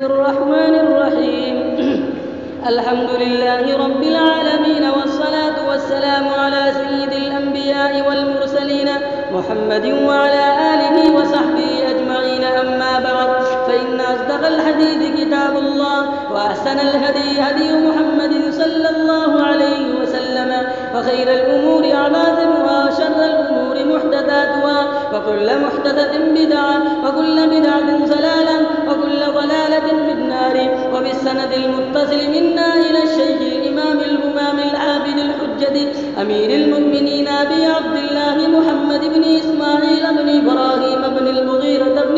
الرحمن الرحيم الحمد لله رب العالمين، والصلاة والسلام على سيد الأنبياء والمرسلين محمد وعلى آله وصحبه أجمعين. أما بعد، فإن أصدق الحديث كتاب الله، وأحسن الهدي هدي محمد صلى الله عليه وسلم، وخير الأمور عبادتها، وشر الأمور محدثاتها، وكل محدثة بدعة، وكل بدعة ضلالة، وكل ضلالة في النار. وبالسند المتصل منا إلى الشيخ الإمام الهمام العابد الحجة أمير المؤمنين أبي عبد الله محمد بن إسماعيل بن إبراهيم بن المغيرة بن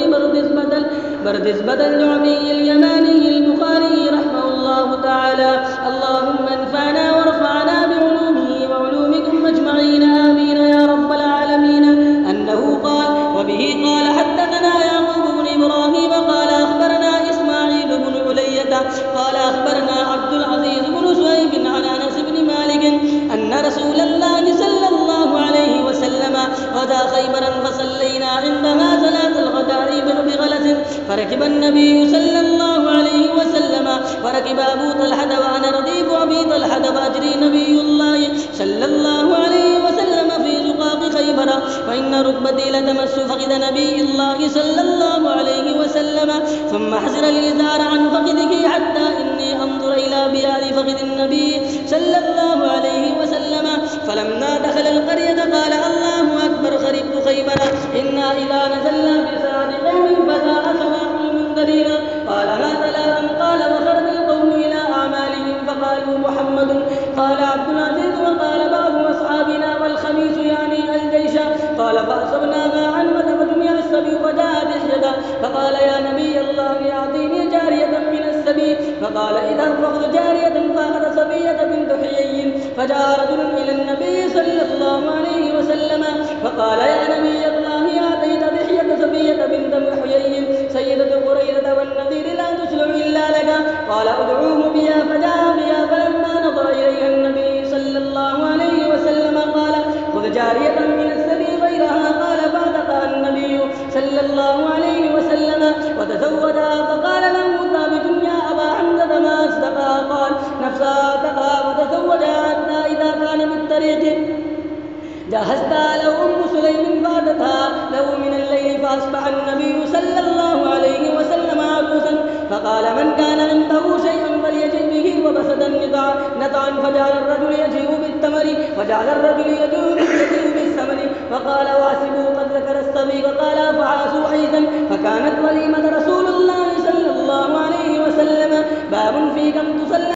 بردزبة الجعفي اليماني البخاري رحمه الله تعالى. اللهم انفعنا وارفعنا بعلومه وعلومكم أجمعين، آمين يا رب العالمين. أنه قال: وبه قال حدثنا يعقوب بن إبراهيم قال أخبرنا إسماعيل بن علية قال أخبرنا عبد العزيز بن صهيب عن أنس بن مالك أن رسول الله صلى الله عليه وسلم غدا خيبرا، فصلينا عندها صلاة الغداء بغلس، فركب النبي صلى الله عليه وسلم وركب أبو طلحة وأنا رديف أبي طلحة، فأجري نبي الله صلى الله عليه وسلم في زقاق خيبر، وإن ركبتي لتمس فخذ نبي الله صلى الله عليه وسلم، ثم حزر الإزار عن فخذه حتى إني أنظر إلى بياض فخذ النبي صلى الله عليه وسلم. فلما دخل القرية قال: الله أكبر، خربت خيبر، إنا إذا نزلنا بساعة قوم فساء صباح المنذرين. قال: ما تلا أن قال: وخرج القوم إلى أعمالهم فقالوا محمد. قال عبد العزيز: وقال بعض أصحابنا: والخميس يعني الجيش. قال: فأصبنا ماء وجمع السبي وجاء دحية، فقال: يا نبي الله أعطيني جارية من السبي. فقال: إذا فخذ جارية، فأخذ صبية بنت حيي. فجاء رجل إلى النبي صلى الله عليه وسلم فقال: يا نبي الله أعطيت دحية صبية بنت حيي سيدة قريظة والنذير لا تسلم إلا لك. قال: ادعوه بها. فجاء بها، فلما نظر إليها النبي صلى الله عليه وسلم قال: خذ جارية من السبي غيرها. قال: فاعتقها النبي صلى الله عليه وسلم وتزوجها. فقال له ثابت: يا أبا حمزة ما أصدقها؟ قال: نفسها اعتقها وتزوجها، حتى إذا كان بالطريق جهزتها له أم سليم فاتتها له من الليل، فأصبح النبي صلى الله عليه وسلم عروسا. فقال: من كان عنده شيء فليجئ به، وبسط نطعا، فجعل الرجل يجيء بالتمر، وجعل الرجل يجيء بالثمر. فقال: واسبوا قد ذكر السبي. فقال: فعاسوا عيدا، فكانت وليمة رسول الله صلى الله عليه وسلم. باب في كم تصلى